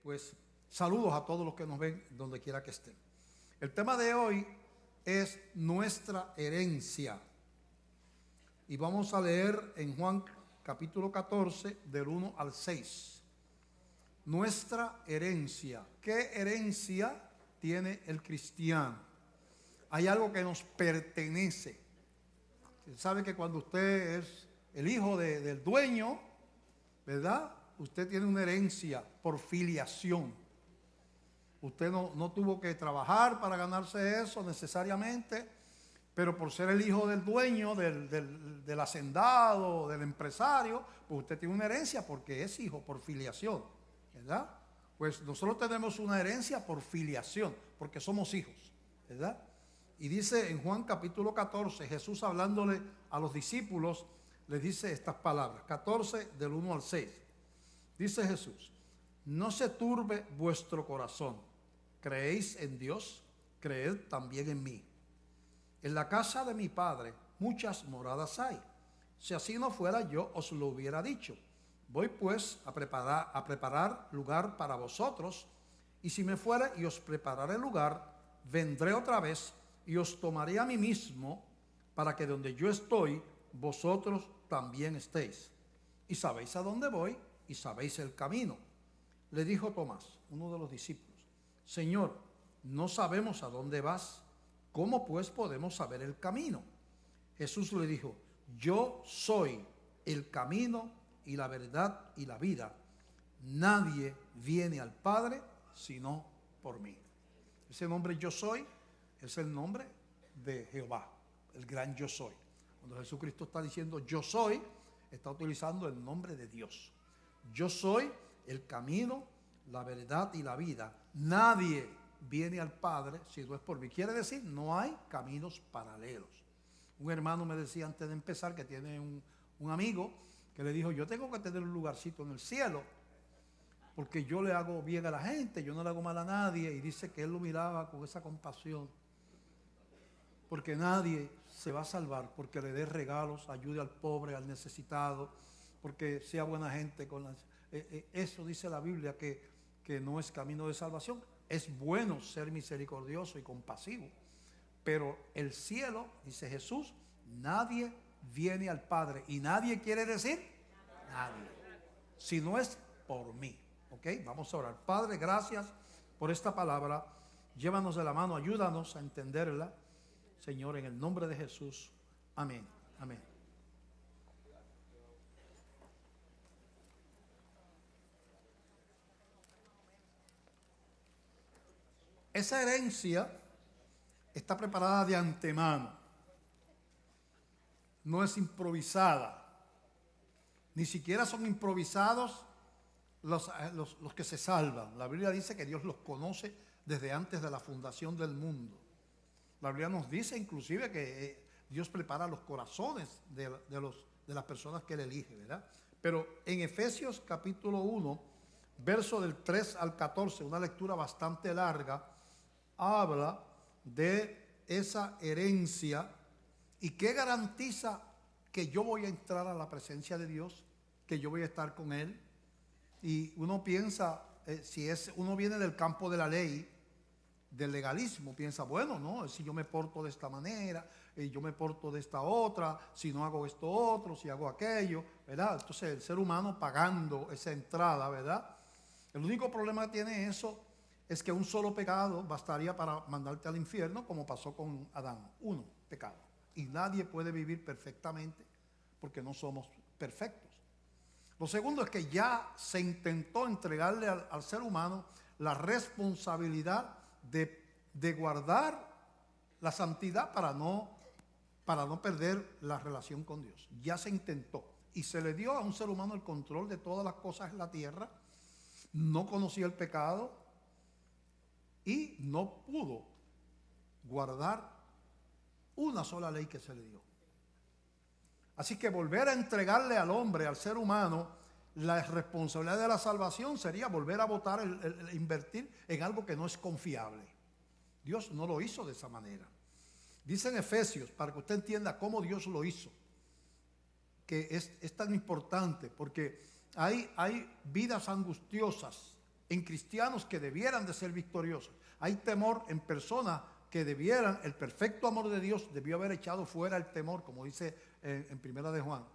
pues saludos a todos los que nos ven donde quiera que estén. El tema de hoy es nuestra herencia. Y vamos a leer en Juan capítulo 14 del 1 al 6. Nuestra herencia. ¿Qué herencia tiene el cristiano? Hay algo que nos pertenece. Usted sabe que cuando usted es el hijo del dueño, ¿verdad? Usted tiene una herencia por filiación. Usted no tuvo que trabajar para ganarse eso necesariamente, pero por ser el hijo del dueño, del hacendado, del empresario, pues usted tiene una herencia porque es hijo por filiación, ¿verdad? Pues nosotros tenemos una herencia por filiación, porque somos hijos, ¿verdad? Y dice en Juan capítulo 14, Jesús hablándole a los discípulos, les dice estas palabras, 14 del 1 al 6. Dice Jesús: no se turbe vuestro corazón. ¿Creéis en Dios? Creed también en mí. En la casa de mi Padre muchas moradas hay. Si así no fuera, yo os lo hubiera dicho. Voy pues a preparar lugar para vosotros. Y si me fuere y os prepararé lugar, vendré otra vez y os tomaré a mí mismo, para que donde yo estoy, vosotros también estéis. Y sabéis a dónde voy y sabéis el camino. Le dijo Tomás, uno de los discípulos: Señor, no sabemos a dónde vas. ¿Cómo pues podemos saber el camino? Jesús le dijo: yo soy el camino y la verdad y la vida. Nadie viene al Padre sino por mí. Ese nombre yo soy es el nombre de Jehová, el gran yo soy. Cuando Jesucristo está diciendo yo soy, está utilizando el nombre de Dios. Yo soy el camino, la verdad y la vida. Nadie viene al Padre si no es por mí. Quiere decir, no hay caminos paralelos. Un hermano me decía antes de empezar que tiene un amigo que le dijo: yo tengo que tener un lugarcito en el cielo porque yo le hago bien a la gente, yo no le hago mal a nadie. Y dice que él lo miraba con esa compasión, porque nadie se va a salvar porque le dé regalos, ayude al pobre, al necesitado, porque sea buena gente. Eso dice la Biblia que no es camino de salvación. Es bueno ser misericordioso y compasivo, pero el cielo, dice Jesús, nadie viene al Padre. Y nadie quiere decir nadie, si no es por mí. ¿Ok? Vamos a orar. Padre, gracias por esta palabra. Llévanos de la mano, ayúdanos a entenderla, Señor, en el nombre de Jesús. Amén. Amén. Esa herencia está preparada de antemano. No es improvisada. Ni siquiera son improvisados los que se salvan. La Biblia dice que Dios los conoce desde antes de la fundación del mundo. La Biblia nos dice inclusive que Dios prepara los corazones de las personas que Él elige, ¿verdad? Pero en Efesios capítulo 1, verso del 3 al 14, una lectura bastante larga, habla de esa herencia y qué garantiza que yo voy a entrar a la presencia de Dios, que yo voy a estar con Él. Y uno piensa, uno viene del campo de la ley, del legalismo, piensa, bueno, no, si yo me porto de esta manera, yo me porto de esta otra, si no hago esto otro, si hago aquello, ¿verdad? Entonces el ser humano pagando esa entrada, ¿verdad? El único problema que tiene eso es que un solo pecado bastaría para mandarte al infierno, como pasó con Adán. Uno pecado. Y nadie puede vivir perfectamente porque no somos perfectos. Lo segundo es que ya se intentó entregarle al ser humano la responsabilidad de guardar la santidad para no perder la relación con Dios. Ya se intentó. Y se le dio a un ser humano el control de todas las cosas en la tierra. No conocía el pecado y no pudo guardar una sola ley que se le dio. Así que volver a entregarle al hombre, al ser humano, la responsabilidad de la salvación sería volver a botar, invertir en algo que no es confiable. Dios no lo hizo de esa manera. Dice en Efesios, para que usted entienda cómo Dios lo hizo, que es tan importante, porque hay vidas angustiosas en cristianos que debieran de ser victoriosos. Hay temor en personas que debieran, el perfecto amor de Dios debió haber echado fuera el temor, como dice en Primera de Juan.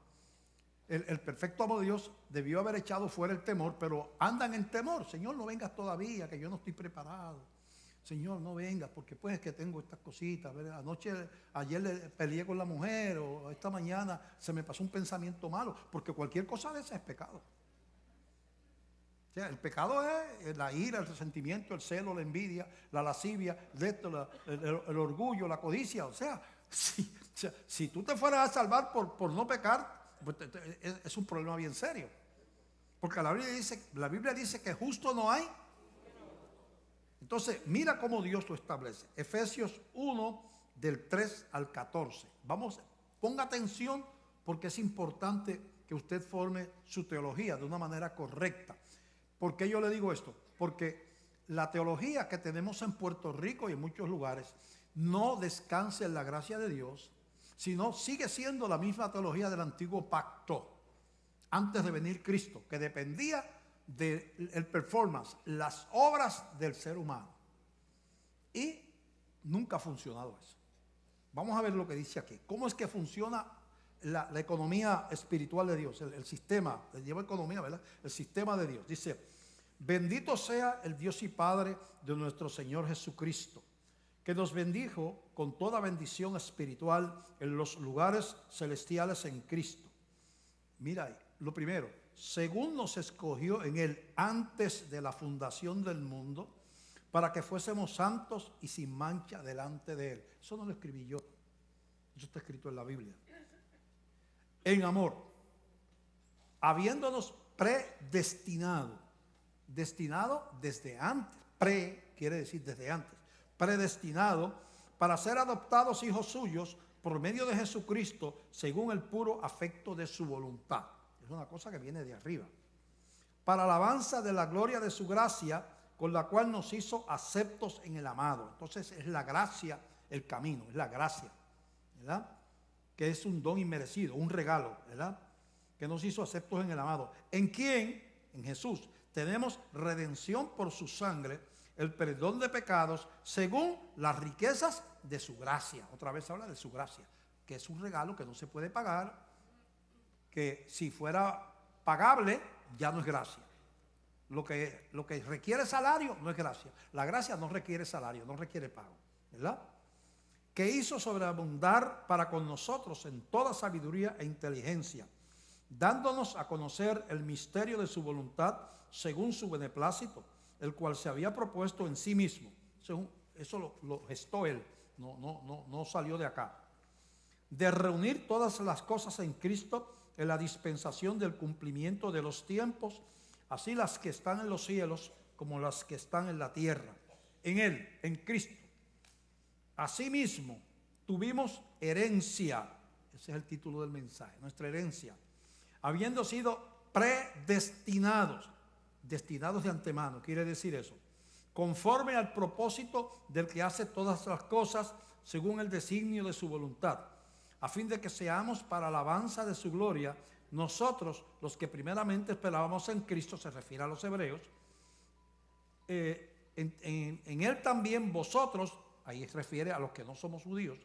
El perfecto amor de Dios debió haber echado fuera el temor, pero andan en temor. Señor, no vengas todavía, que yo no estoy preparado. Señor, no vengas, porque pues es que tengo estas cositas. Ayer le peleé con la mujer, o esta mañana se me pasó un pensamiento malo, porque cualquier cosa de esa es pecado. O sea, el pecado es la ira, el resentimiento, el celo, la envidia, la lascivia, el orgullo, la codicia. O sea, si tú te fueras a salvar por no pecar, pues es un problema bien serio. Porque la Biblia dice que justo no hay. Entonces, mira cómo Dios lo establece. Efesios 1, del 3 al 14. Ponga atención, porque es importante que usted forme su teología de una manera correcta. ¿Por qué yo le digo esto? Porque la teología que tenemos en Puerto Rico y en muchos lugares no descansa en la gracia de Dios, sino sigue siendo la misma teología del antiguo pacto, antes de venir Cristo, que dependía del performance, las obras del ser humano. Y nunca ha funcionado eso. Vamos a ver lo que dice aquí. ¿Cómo es que funciona la economía espiritual de Dios? El sistema, le lleva economía, ¿verdad? El sistema de Dios. Dice: bendito sea el Dios y Padre de nuestro Señor Jesucristo, que nos bendijo con toda bendición espiritual en los lugares celestiales en Cristo. Mira ahí, lo primero, según nos escogió en Él antes de la fundación del mundo, para que fuésemos santos y sin mancha delante de Él. Eso no lo escribí yo, eso está escrito en la Biblia. En amor, habiéndonos predestinado, destinado desde antes, quiere decir desde antes, predestinado para ser adoptados hijos suyos por medio de Jesucristo, según el puro afecto de su voluntad. Es una cosa que viene de arriba. Para alabanza de la gloria de su gracia, con la cual nos hizo aceptos en el amado. Entonces es la gracia el camino, es la gracia, ¿verdad? Que es un don inmerecido, un regalo, ¿verdad? Que nos hizo aceptos en el amado. ¿En quién? En Jesús. Tenemos redención por su sangre, el perdón de pecados, según las riquezas de su gracia. Otra vez habla de su gracia, que es un regalo que no se puede pagar, que si fuera pagable ya no es gracia. Lo que requiere salario no es gracia. La gracia no requiere salario, no requiere pago, ¿verdad? Que hizo sobreabundar para con nosotros en toda sabiduría e inteligencia, dándonos a conocer el misterio de su voluntad según su beneplácito, el cual se había propuesto en sí mismo. Eso lo gestó Él, no salió de acá. De reunir todas las cosas en Cristo en la dispensación del cumplimiento de los tiempos, así las que están en los cielos como las que están en la tierra. En Él, en Cristo. Asimismo, tuvimos herencia. Ese es el título del mensaje, nuestra herencia. Habiendo sido predestinados, destinados de antemano, quiere decir eso, conforme al propósito del que hace todas las cosas según el designio de su voluntad, a fin de que seamos para alabanza de su gloria, nosotros, los que primeramente esperábamos en Cristo, se refiere a los hebreos, en Él también vosotros, ahí se refiere a los que no somos judíos,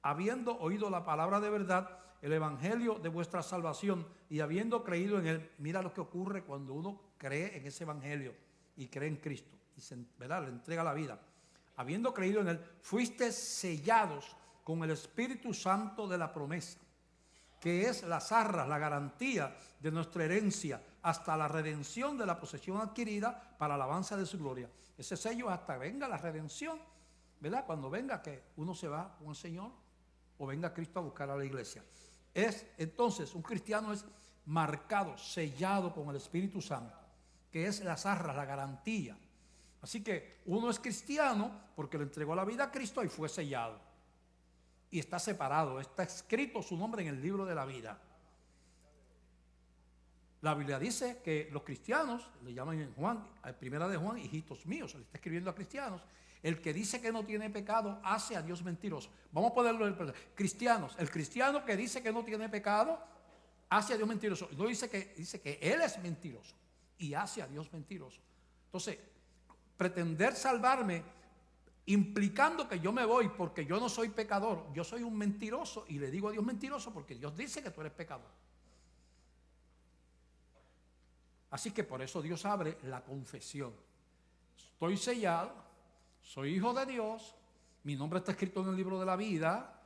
habiendo oído la palabra de verdad, el evangelio de vuestra salvación, y habiendo creído en Él. Mira lo que ocurre cuando uno cree en ese evangelio y cree en Cristo, y ¿verdad? Le entrega la vida. Habiendo creído en Él, fuiste sellados con el Espíritu Santo de la promesa, que es las arras, la garantía de nuestra herencia, hasta la redención de la posesión adquirida para alabanza de su gloria. Ese sello hasta venga la redención, ¿verdad? Cuando venga que uno se va con el Señor o venga Cristo a buscar a la iglesia. Entonces, un cristiano es marcado, sellado con el Espíritu Santo, que es las arras, la garantía. Así que uno es cristiano porque le entregó la vida a Cristo y fue sellado. Y está separado, está escrito su nombre en el libro de la vida. La Biblia dice que los cristianos, le llaman en Juan, a primera de Juan, hijitos míos, se le está escribiendo a cristianos. El que dice que no tiene pecado hace a Dios mentiroso. Vamos a ponerlo en cristianos. El cristiano que dice que no tiene pecado hace a Dios mentiroso. No dice que Él es mentiroso y hace a Dios mentiroso. Entonces, pretender salvarme implicando que yo me voy porque yo no soy pecador, yo soy un mentiroso y le digo a Dios mentiroso porque Dios dice que tú eres pecador. Así que por eso Dios abre la confesión. Estoy sellado, soy hijo de Dios, mi nombre está escrito en el libro de la vida,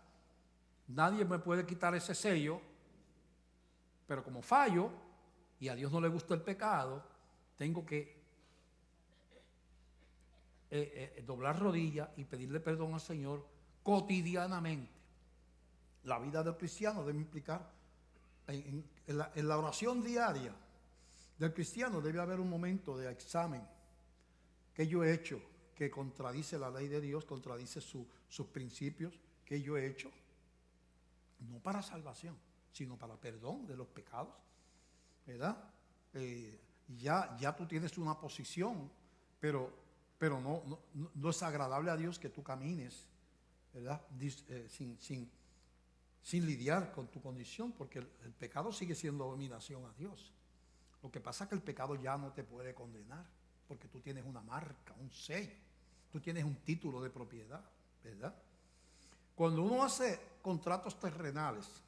nadie me puede quitar ese sello, pero como fallo y a Dios no le gusta el pecado, tengo que doblar rodillas y pedirle perdón al Señor cotidianamente. La vida del cristiano debe implicar, en la oración diaria del cristiano debe haber un momento de examen. ¿Qué yo he hecho que contradice la ley de Dios, contradice sus principios? ¿Qué yo he hecho? No para salvación, sino para perdón de los pecados, ¿verdad? Ya tú tienes una posición, pero no es agradable a Dios que tú camines, ¿verdad? Sin lidiar con tu condición, porque el pecado sigue siendo abominación a Dios. Lo que pasa es que el pecado ya no te puede condenar, porque tú tienes una marca, un sello, tú tienes un título de propiedad, ¿verdad? Cuando uno hace contratos terrenales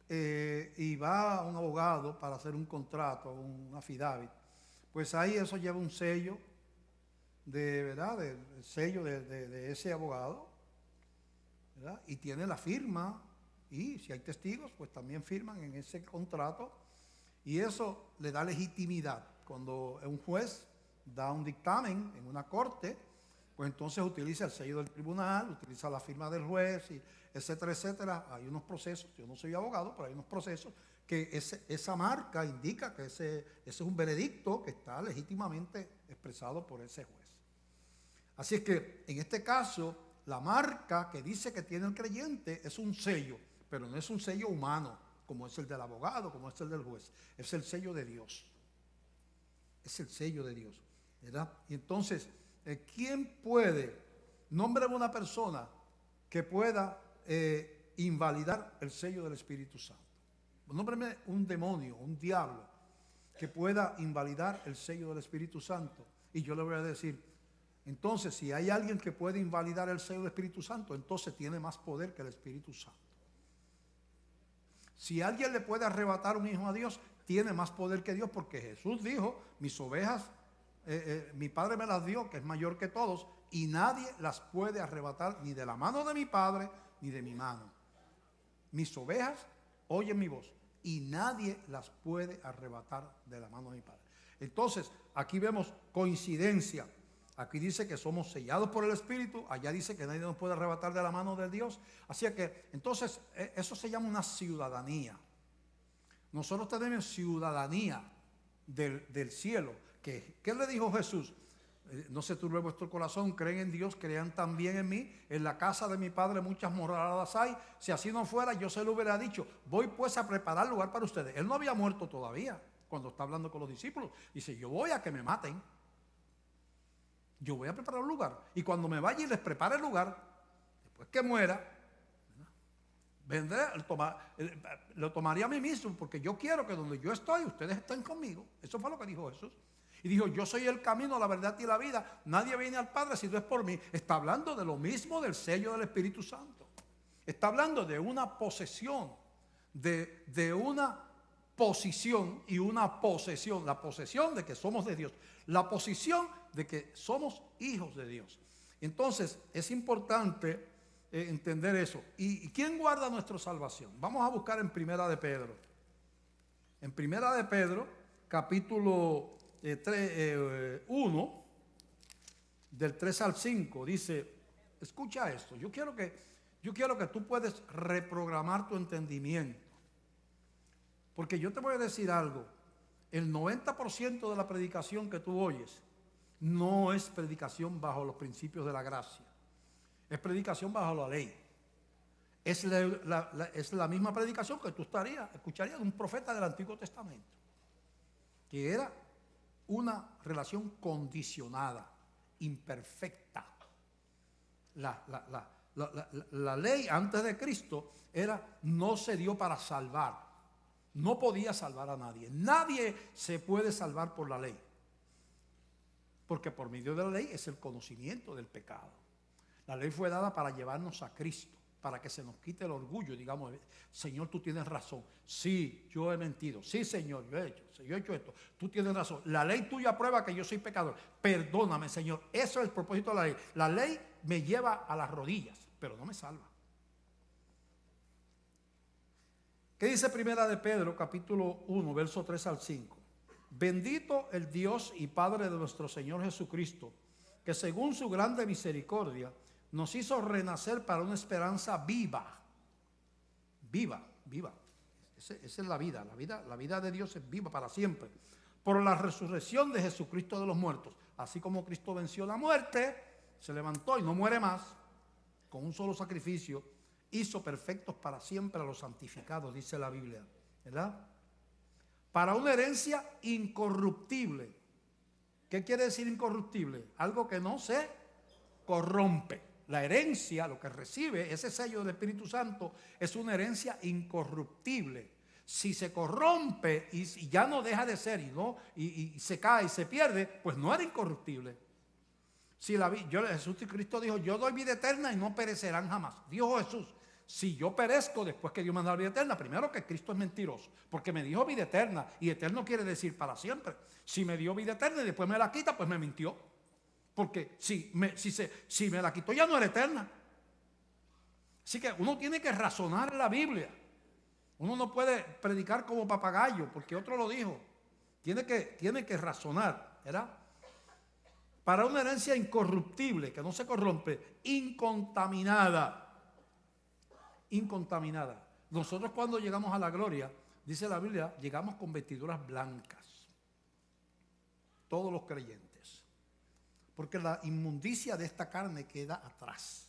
y va a un abogado para hacer un contrato, un affidavit, pues ahí eso lleva un sello ¿verdad? El sello de ese abogado, ¿verdad? Y tiene la firma, y si hay testigos, pues también firman en ese contrato, y eso le da legitimidad. Cuando un juez da un dictamen en una corte, pues entonces utiliza el sello del tribunal, utiliza la firma del juez, y etcétera, etcétera. Hay unos procesos, yo no soy abogado, pero hay unos procesos que esa marca indica que ese es un veredicto que está legítimamente expresado por ese juez. Así es que en este caso, la marca que dice que tiene el creyente es un sello, pero no es un sello humano, como es el del abogado, como es el del juez. Es el sello de Dios. Es el sello de Dios, ¿verdad? Y entonces, ¿quién puede? Nómbrame una persona que pueda invalidar el sello del Espíritu Santo. Nómbrame un demonio, un diablo, que pueda invalidar el sello del Espíritu Santo. Y yo le voy a decir, entonces, si hay alguien que puede invalidar el sello del Espíritu Santo, entonces tiene más poder que el Espíritu Santo. Si alguien le puede arrebatar un hijo a Dios, tiene más poder que Dios, porque Jesús dijo, mis ovejas, mi Padre me las dio, que es mayor que todos, y nadie las puede arrebatar ni de la mano de mi Padre, ni de mi mano. Mis ovejas oyen mi voz, y nadie las puede arrebatar de la mano de mi Padre. Entonces, aquí vemos coincidencia. Aquí dice que somos sellados por el Espíritu, allá dice que nadie nos puede arrebatar de la mano de Dios. Así que, entonces, eso se llama una ciudadanía. Nosotros tenemos ciudadanía del cielo. ¿Qué le dijo Jesús? No se turbe vuestro corazón, creen en Dios, crean también en mí. En la casa de mi Padre muchas moradas hay. Si así no fuera, yo se lo hubiera dicho. Voy pues a preparar lugar para ustedes. Él no había muerto todavía cuando está hablando con los discípulos. Dice, yo voy a que me maten. Yo voy a preparar un lugar. Y cuando me vaya y les prepare el lugar, después que muera, vendré, lo tomaría a mí mismo, porque yo quiero que donde yo estoy, ustedes estén conmigo. Eso fue lo que dijo Jesús. Y dijo, yo soy el camino, la verdad y la vida. Nadie viene al Padre si no es por mí. Está hablando de lo mismo del sello del Espíritu Santo. Está hablando de una posesión, de una posición y una posesión. La posesión de que somos de Dios. La posición de que somos hijos de Dios. Entonces, es importante entender eso. ¿Y quién guarda nuestra salvación? Vamos a buscar en Primera de Pedro. En Primera de Pedro, capítulo 1, del 3 al 5, dice, escucha esto, yo quiero que tú puedas reprogramar tu entendimiento. Porque yo te voy a decir algo, el 90% de la predicación que tú oyes no es predicación bajo los principios de la gracia, es predicación bajo la ley. Es la misma predicación que tú escucharías de un profeta del Antiguo Testamento, que era una relación condicionada, imperfecta. La ley antes de Cristo no se dio para salvar. No podía salvar a nadie. Nadie se puede salvar por la ley. Porque por medio de la ley es el conocimiento del pecado. La ley fue dada para llevarnos a Cristo, para que se nos quite el orgullo, digamos, Señor, tú tienes razón. Sí, yo he mentido. Sí, Señor, yo he hecho esto. Tú tienes razón. La ley tuya prueba que yo soy pecador. Perdóname, Señor. Eso es el propósito de la ley. La ley me lleva a las rodillas, pero no me salva. ¿Qué dice Primera de Pedro, capítulo 1, verso 3 al 5? Bendito el Dios y Padre de nuestro Señor Jesucristo, que según su grande misericordia nos hizo renacer para una esperanza viva. Viva. Esa es la vida. La vida de Dios es viva para siempre. Por la resurrección de Jesucristo de los muertos. Así como Cristo venció la muerte, se levantó y no muere más, con un solo sacrificio, hizo perfectos para siempre a los santificados, dice la Biblia, ¿verdad? Para una herencia incorruptible. ¿Qué quiere decir incorruptible? Algo que no se corrompe. La herencia, lo que recibe, ese sello del Espíritu Santo, es una herencia incorruptible. Si se corrompe y ya no deja de ser y se cae y se pierde, pues no era incorruptible. Si Jesucristo dijo, yo doy vida eterna y no perecerán jamás. Dijo Jesús, si yo perezco después que Dios me da la vida eterna, primero que Cristo es mentiroso, porque me dijo vida eterna, y eterno quiere decir para siempre. Si me dio vida eterna y después me la quita, pues me mintió. Porque si me la quitó ya no era eterna. Así que uno tiene que razonar la Biblia. Uno no puede predicar como papagayo, porque otro lo dijo. Tiene que razonar, ¿verdad? Para una herencia incorruptible, que no se corrompe, incontaminada. Incontaminada. Nosotros cuando llegamos a la gloria, dice la Biblia, llegamos con vestiduras blancas. Todos los creyentes. Porque la inmundicia de esta carne queda atrás.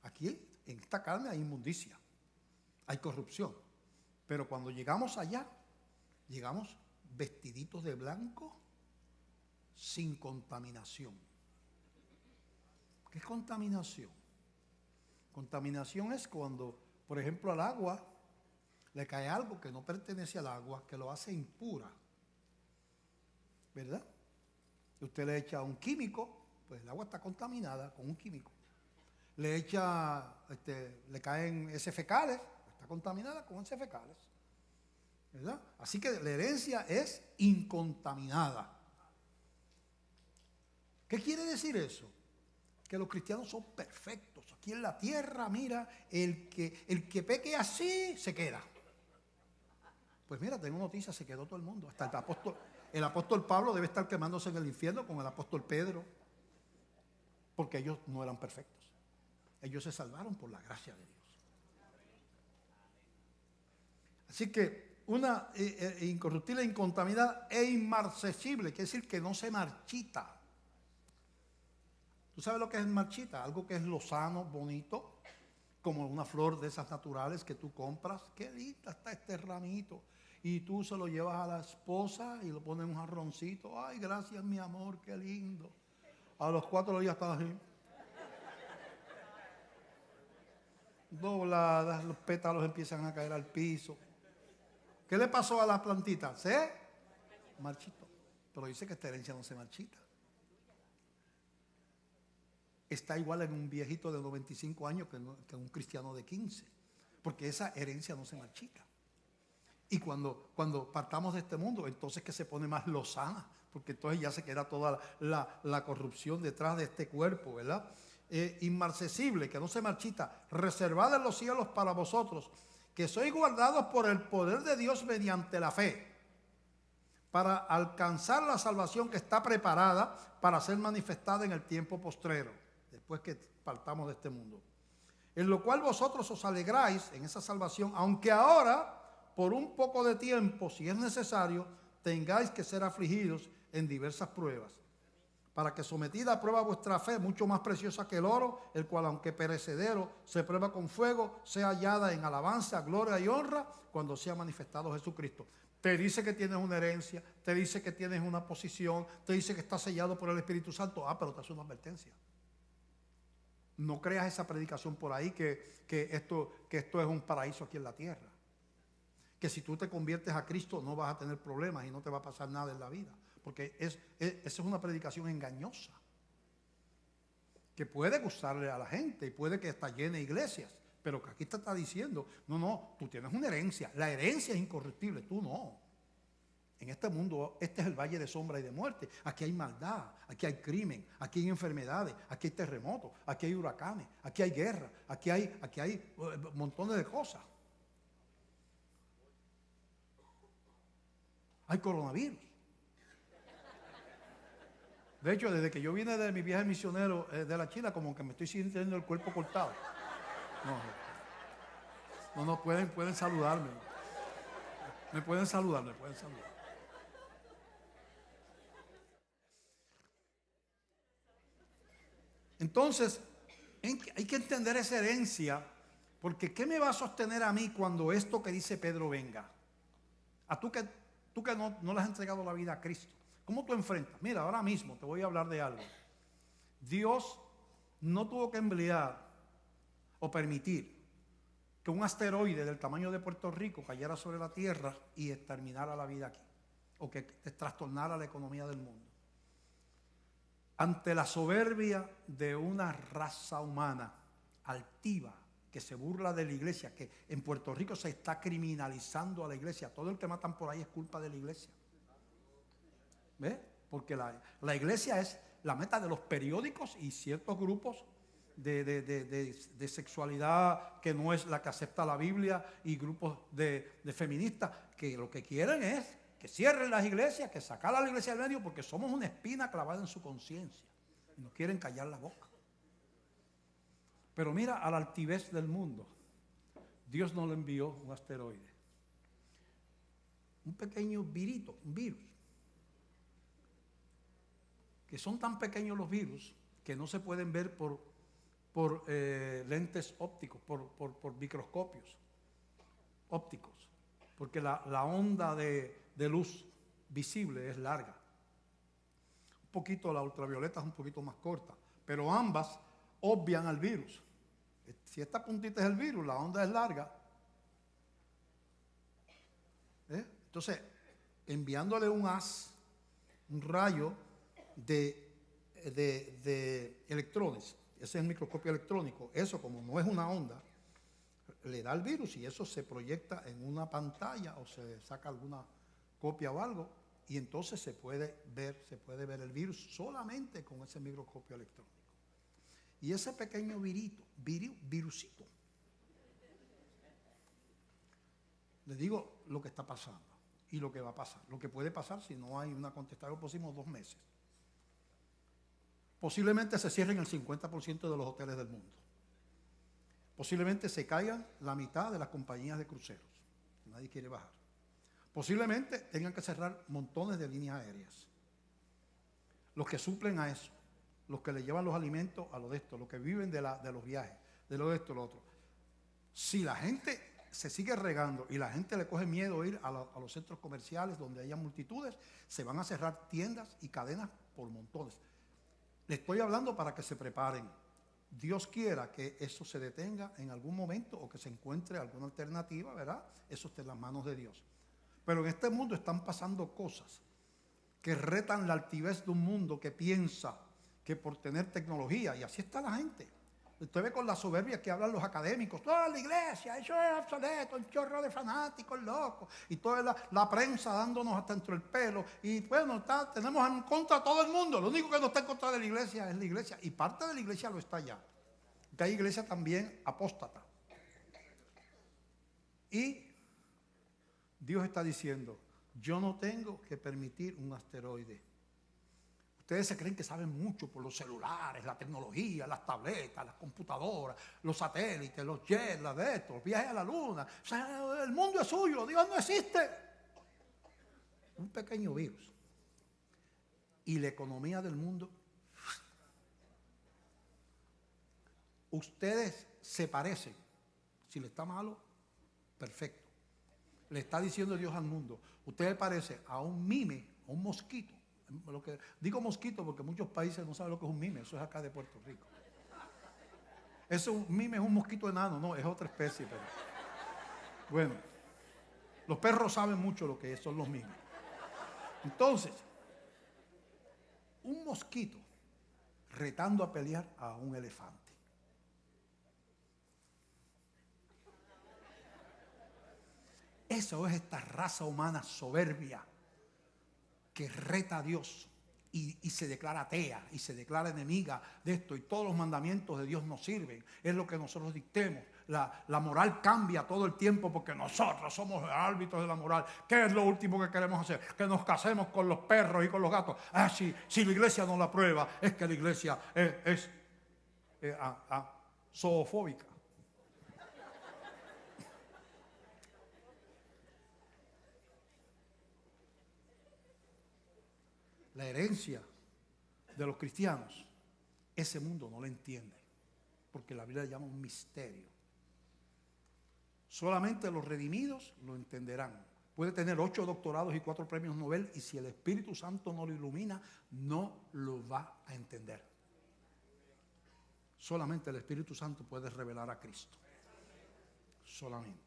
Aquí, en esta carne hay inmundicia, hay corrupción. Pero cuando llegamos allá, llegamos vestiditos de blanco, sin contaminación. ¿Qué es contaminación? Contaminación es cuando, por ejemplo, al agua le cae algo que no pertenece al agua, que lo hace impura. ¿Verdad? Si usted le echa un químico, pues el agua está contaminada con un químico. Le caen heces fecales, está contaminada con heces fecales. ¿Verdad? Así que la herencia es incontaminada. ¿Qué quiere decir eso? Que los cristianos son perfectos. Aquí en la tierra, mira, el que peque así, se queda. Pues mira, tengo noticias, se quedó todo el mundo. Hasta el apóstol Pablo debe estar quemándose en el infierno con el apóstol Pedro. Porque ellos no eran perfectos. Ellos se salvaron por la gracia de Dios. Así que una incorruptible, incontaminada e inmarcesible, quiere decir que no se marchita. ¿Tú sabes lo que es marchita? Algo que es lozano, bonito, como una flor de esas naturales que tú compras. Qué linda está este ramito. Y tú se lo llevas a la esposa y lo pones en un jarroncito. Ay, gracias, mi amor, qué lindo. A los 4 días están así. Dobladas, los pétalos empiezan a caer al piso. ¿Qué le pasó a la plantita? Se marchitó. Pero dice que esta herencia no se marchita. Está igual en un viejito de 95 años que en un cristiano de 15. Porque esa herencia no se marchita. Y cuando partamos de este mundo, entonces que se pone más lozana. Porque entonces ya se queda toda la corrupción detrás de este cuerpo, ¿verdad? Inmarcesible, que no se marchita, reservada en los cielos para vosotros, que sois guardados por el poder de Dios mediante la fe, para alcanzar la salvación que está preparada para ser manifestada en el tiempo postrero, después que partamos de este mundo. En lo cual vosotros os alegráis en esa salvación, aunque ahora, por un poco de tiempo, si es necesario, tengáis que ser afligidos en diversas pruebas, para que sometida a prueba vuestra fe, mucho más preciosa que el oro, el cual aunque perecedero se prueba con fuego, sea hallada en alabanza, gloria y honra cuando sea manifestado Jesucristo. Te dice que tienes una herencia, te dice que tienes una posición, te dice que estás sellado por el Espíritu Santo. Pero te hace una advertencia. No creas esa predicación por ahí que esto es un paraíso aquí en la tierra. Que si tú te conviertes a Cristo no vas a tener problemas y no te va a pasar nada en la vida. porque esa es una predicación engañosa, que puede gustarle a la gente y puede que hasta llene iglesias, pero que aquí te está diciendo, no, tú tienes una herencia, la herencia es incorruptible, tú no. En este mundo, este es el valle de sombra y de muerte. Aquí hay maldad, aquí hay crimen, aquí hay enfermedades, aquí hay terremotos, aquí hay huracanes, aquí hay guerra, aquí hay montones de cosas. Hay coronavirus. De hecho, desde que yo vine de mi viaje misionero de la China, como que me estoy sintiendo el cuerpo cortado. No, pueden saludarme. Me pueden saludar. Entonces, hay que entender esa herencia, porque ¿qué me va a sostener a mí cuando esto que dice Pedro venga? A tú que no le has entregado la vida a Cristo, ¿cómo tú enfrentas? Mira, ahora mismo te voy a hablar de algo. Dios no tuvo que enviar o permitir que un asteroide del tamaño de Puerto Rico cayera sobre la tierra y exterminara la vida aquí, o que trastornara la economía del mundo. Ante la soberbia de una raza humana altiva que se burla de la iglesia, que en Puerto Rico se está criminalizando a la iglesia, todo el que matan por ahí es culpa de la iglesia. ¿Ves? Porque la iglesia es la meta de los periódicos y ciertos grupos de sexualidad que no es la que acepta la Biblia, y grupos de feministas que lo que quieren es que cierren las iglesias, que sacar a la iglesia del medio, porque somos una espina clavada en su conciencia y no quieren callar la boca. Pero mira a la altivez del mundo. Dios no le envió un asteroide, un pequeño virito, un virus, que son tan pequeños los virus que no se pueden ver por lentes ópticos, por microscopios ópticos, porque la onda de luz visible es larga. Un poquito la ultravioleta es un poquito más corta, pero ambas obvian al virus. Si esta puntita es el virus, la onda es larga. Entonces, enviándole un rayo de electrones, ese es el microscopio electrónico, eso como no es una onda, le da al virus y eso se proyecta en una pantalla o se saca alguna copia o algo, y entonces se puede ver el virus solamente con ese microscopio electrónico. Y ese pequeño virusito, le digo lo que está pasando y lo que va a pasar, lo que puede pasar si no hay una contestación en los próximos 2 meses. Posiblemente se cierren el 50% de los hoteles del mundo. Posiblemente se caigan la mitad de las compañías de cruceros. Nadie quiere bajar. Posiblemente tengan que cerrar montones de líneas aéreas. Los que suplen a eso, los que le llevan los alimentos a lo de esto, los que viven de los viajes, de lo de esto, lo otro. Si la gente se sigue regando y la gente le coge miedo a ir a los centros comerciales donde haya multitudes, se van a cerrar tiendas y cadenas por montones. Le estoy hablando para que se preparen. Dios quiera que eso se detenga en algún momento o que se encuentre alguna alternativa, ¿verdad? Eso está en las manos de Dios. Pero en este mundo están pasando cosas que retan la altivez de un mundo que piensa que por tener tecnología, y así está la gente. Usted ve con la soberbia que hablan los académicos, toda la iglesia, eso es obsoleto, un chorro de fanáticos locos, y toda la prensa dándonos hasta dentro del pelo, y bueno, tenemos en contra a todo el mundo. Lo único que no está en contra de la iglesia es la iglesia, y parte de la iglesia lo está ya. Que hay iglesia también apóstata. Y Dios está diciendo, yo no tengo que permitir un asteroide. Ustedes se creen que saben mucho por los celulares, la tecnología, las tabletas, las computadoras, los satélites, los jets, los viajes a la luna. O sea, el mundo es suyo, Dios no existe. Un pequeño virus. Y la economía del mundo. Ustedes se parecen. Si le está malo, perfecto. Le está diciendo Dios al mundo. Usted le parece a un mime, a un mosquito. Digo mosquito porque muchos países no saben lo que es un mime. Eso es acá de Puerto Rico. Un mime es un mosquito enano, no, es otra especie. Pero bueno, los perros saben mucho lo que son los mimes. Entonces, un mosquito retando a pelear a un elefante. Eso es esta raza humana soberbia que reta a Dios y se declara atea y se declara enemiga de esto, y todos los mandamientos de Dios nos sirven, es lo que nosotros dictemos. La moral cambia todo el tiempo porque nosotros somos árbitros de la moral. ¿Qué es lo último que queremos hacer? Que nos casemos con los perros y con los gatos. Si la iglesia no la aprueba, es que la iglesia es zoofóbica. La herencia de los cristianos, ese mundo no lo entiende, porque la Biblia le llama un misterio. Solamente los redimidos lo entenderán. Puede tener 8 doctorados y 4 premios Nobel, y si el Espíritu Santo no lo ilumina, no lo va a entender. Solamente el Espíritu Santo puede revelar a Cristo. Solamente.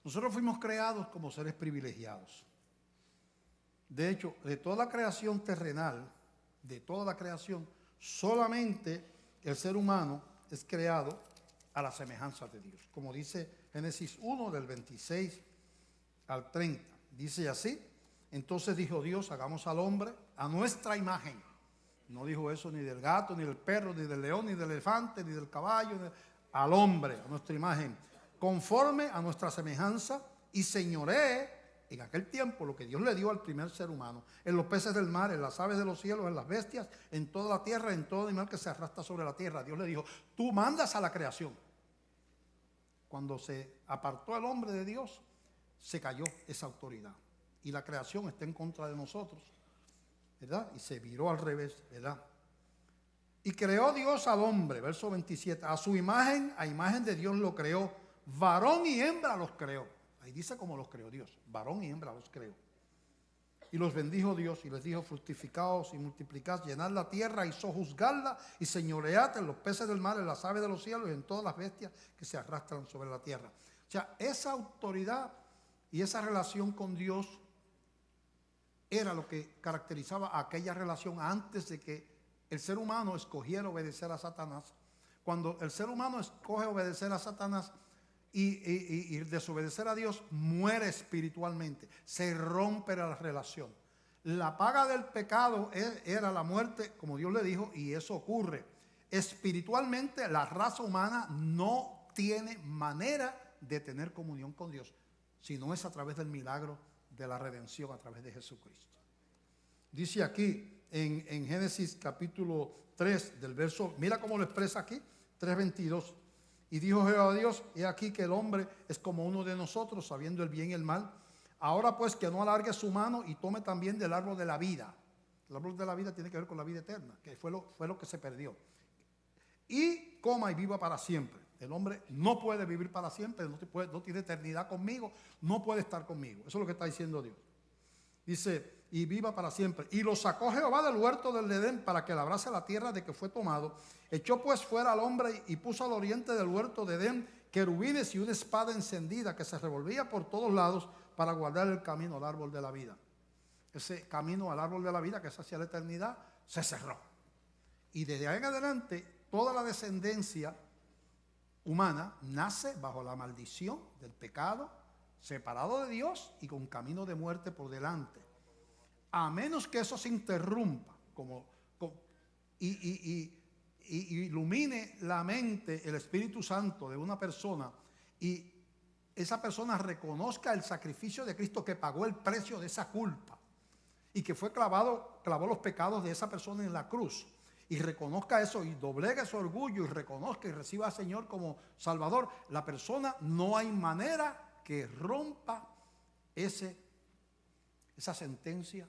Nosotros fuimos creados como seres privilegiados. De hecho, de toda la creación terrenal, de toda la creación, solamente el ser humano es creado a la semejanza de Dios. Como dice Génesis 1, del 26 al 30. Dice así: entonces dijo Dios, hagamos al hombre a nuestra imagen. No dijo eso ni del gato, ni del perro, ni del león, ni del elefante, ni del caballo. Al hombre, a nuestra imagen, conforme a nuestra semejanza, y señoree en aquel tiempo lo que Dios le dio al primer ser humano, en los peces del mar, en las aves de los cielos, en las bestias, en toda la tierra, en todo animal que se arrastra sobre la tierra. Dios le dijo, tú mandas a la creación. Cuando se apartó el hombre de Dios, se cayó esa autoridad, y la creación está en contra de nosotros, ¿verdad? Y se viró al revés, ¿verdad? Y creó Dios al hombre, verso 27, a su imagen, a imagen de Dios lo creó, varón y hembra los creó. Ahí dice cómo los creó Dios, varón y hembra los creó. Y los bendijo Dios y les dijo, fructificaos y multiplicad, llenad la tierra y sojuzgadla y señoread en los peces del mar, en las aves de los cielos y en todas las bestias que se arrastran sobre la tierra. O sea, esa autoridad y esa relación con Dios era lo que caracterizaba aquella relación antes de que el ser humano escogiera obedecer a Satanás. Cuando el ser humano escoge obedecer a Satanás y desobedecer a Dios, muere espiritualmente, se rompe la relación. La paga del pecado era la muerte, como Dios le dijo, y eso ocurre. Espiritualmente la raza humana no tiene manera de tener comunión con Dios, si no es a través del milagro de la redención a través de Jesucristo. Dice aquí en Génesis capítulo 3 del verso, mira cómo lo expresa aquí, 3:22. Y dijo Jehová Dios, he aquí que el hombre es como uno de nosotros, sabiendo el bien y el mal. Ahora pues que no alargue su mano y tome también del árbol de la vida. El árbol de la vida tiene que ver con la vida eterna, que fue lo que se perdió. Y coma y viva para siempre. El hombre no puede vivir para siempre, no tiene eternidad conmigo, no puede estar conmigo. Eso es lo que está diciendo Dios. Dice, y viva para siempre. Y lo sacó Jehová del huerto del Edén para que labrase la tierra de que fue tomado. Echó pues fuera al hombre y puso al oriente del huerto de Edén querubines y una espada encendida que se revolvía por todos lados para guardar el camino al árbol de la vida. Ese camino al árbol de la vida que es hacia la eternidad se cerró. Y desde ahí en adelante toda la descendencia humana nace bajo la maldición del pecado, separado de Dios y con camino de muerte por delante. A menos que eso se interrumpa y ilumine la mente el Espíritu Santo de una persona y esa persona reconozca el sacrificio de Cristo que pagó el precio de esa culpa y que clavó los pecados de esa persona en la cruz, y reconozca eso y doblegue su orgullo y reconozca y reciba al Señor como Salvador, la persona no hay manera que rompa esa sentencia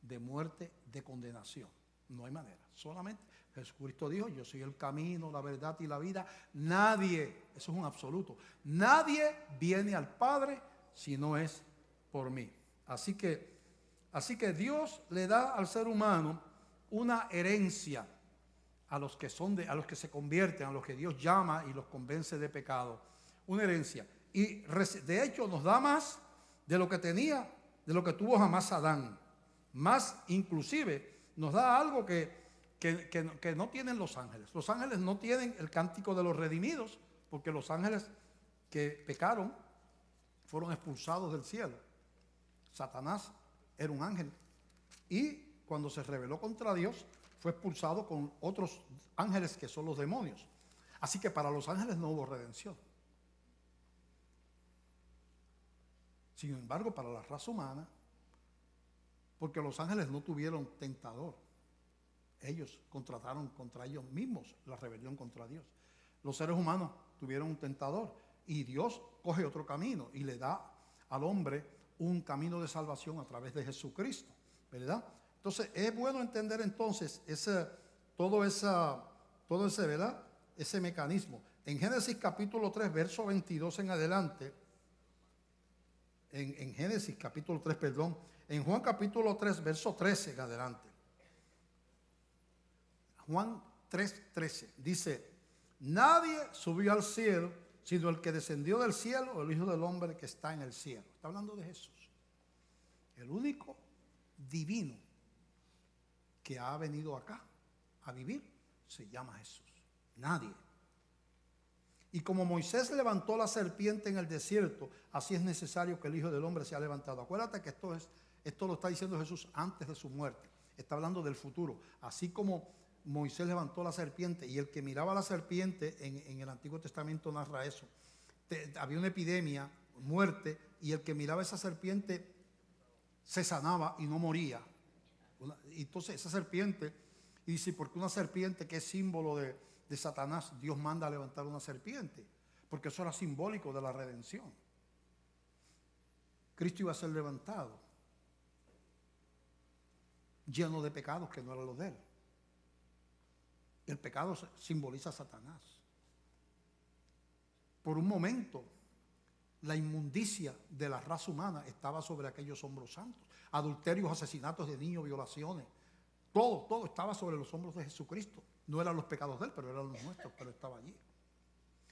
de muerte, de condenación. No hay manera. Solamente Jesucristo dijo, yo soy el camino, la verdad y la vida. Nadie, eso es un absoluto, nadie viene al Padre si no es por mí. Así que Dios le da al ser humano una herencia a los que se convierten, a los que Dios llama y los convence de pecado. Una herencia. Y de hecho nos da más de lo que tenía de lo que tuvo jamás Adán. Más inclusive nos da algo que no tienen los ángeles. Los ángeles no tienen el cántico de los redimidos, porque los ángeles que pecaron fueron expulsados del cielo. Satanás era un ángel y cuando se rebeló contra Dios fue expulsado con otros ángeles que son los demonios. Así que para los ángeles no hubo redención. Sin embargo, para la raza humana, porque los ángeles no tuvieron tentador, ellos contrataron contra ellos mismos la rebelión contra Dios. Los seres humanos tuvieron un tentador y Dios coge otro camino y le da al hombre un camino de salvación a través de Jesucristo, ¿verdad? Entonces es bueno entender entonces todo ese, ¿verdad? Ese mecanismo. En Génesis capítulo 3, verso 22 en adelante, en Génesis capítulo 3, perdón, en Juan capítulo 3, verso 13 en adelante. Juan 3:13 dice: nadie subió al cielo sino el que descendió del cielo, el Hijo del Hombre que está en el cielo. Está hablando de Jesús, el único divino que ha venido acá a vivir se llama Jesús. Nadie. Y como Moisés levantó la serpiente en el desierto, así es necesario que el Hijo del Hombre sea levantado. Acuérdate que esto lo está diciendo Jesús antes de su muerte. Está hablando del futuro. Así como Moisés levantó la serpiente y el que miraba la serpiente en el Antiguo Testamento narra eso. Había una epidemia, muerte, y el que miraba esa serpiente se sanaba y no moría. Entonces esa serpiente, y dice, porque una serpiente que es símbolo de Satanás, Dios manda a levantar una serpiente, porque eso era simbólico de la redención. Cristo iba a ser levantado lleno de pecados que no eran los de él. El pecado simboliza a Satanás. Por un momento, la inmundicia de la raza humana estaba sobre aquellos hombros santos. Adulterios, asesinatos de niños, violaciones. Todo estaba sobre los hombros de Jesucristo. No eran los pecados de él, pero eran los nuestros, pero estaba allí.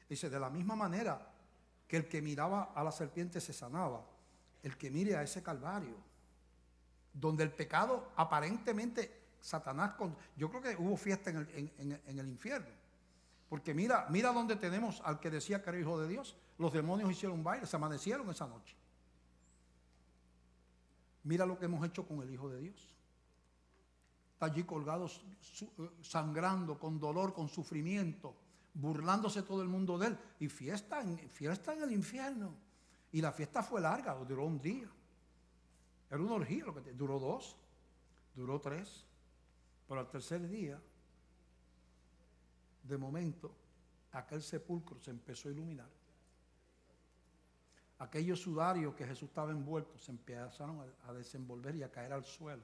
Dice, de la misma manera que el que miraba a la serpiente se sanaba, el que mire a ese Calvario, donde el pecado aparentemente Satanás, yo creo que hubo fiesta en el infierno, porque mira donde tenemos al que decía que era hijo de Dios. Los demonios hicieron un baile, se amanecieron esa noche. Mira lo que hemos hecho con el Hijo de Dios. Está allí colgado, sangrando, con dolor, con sufrimiento, burlándose todo el mundo de él, y fiesta en el infierno. Y la fiesta fue larga, duró un día. Era una orgía, duró 2, duró 3. Pero al tercer día, de momento, aquel sepulcro se empezó a iluminar. Aquellos sudarios que Jesús estaba envuelto se empezaron a desenvolver y a caer al suelo.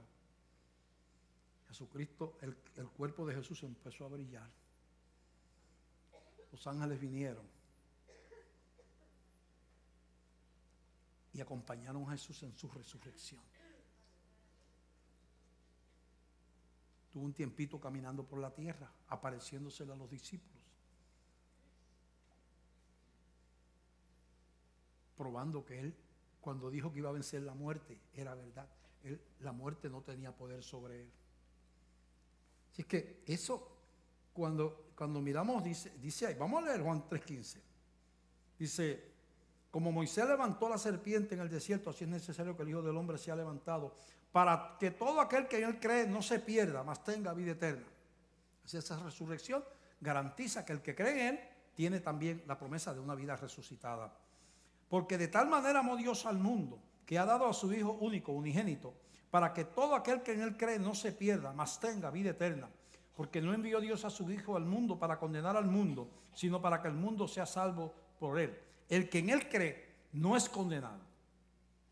Jesucristo, el cuerpo de Jesús empezó a brillar. Los ángeles vinieron y acompañaron a Jesús en su resurrección. Tuvo un tiempito caminando por la tierra, apareciéndosele a los discípulos, probando que él, cuando dijo que iba a vencer la muerte, era verdad. La muerte no tenía poder sobre él. Así que eso, cuando miramos, dice ahí, vamos a leer Juan 3:15. Dice, como Moisés levantó la serpiente en el desierto, así es necesario que el Hijo del Hombre sea levantado, para que todo aquel que en él cree no se pierda, mas tenga vida eterna. Así esa resurrección garantiza que el que cree en él tiene también la promesa de una vida resucitada. Porque de tal manera amó Dios al mundo, que ha dado a su Hijo único, unigénito, para que todo aquel que en él cree no se pierda, mas tenga vida eterna. Porque no envió Dios a su Hijo al mundo para condenar al mundo, sino para que el mundo sea salvo por él. El que en él cree no es condenado,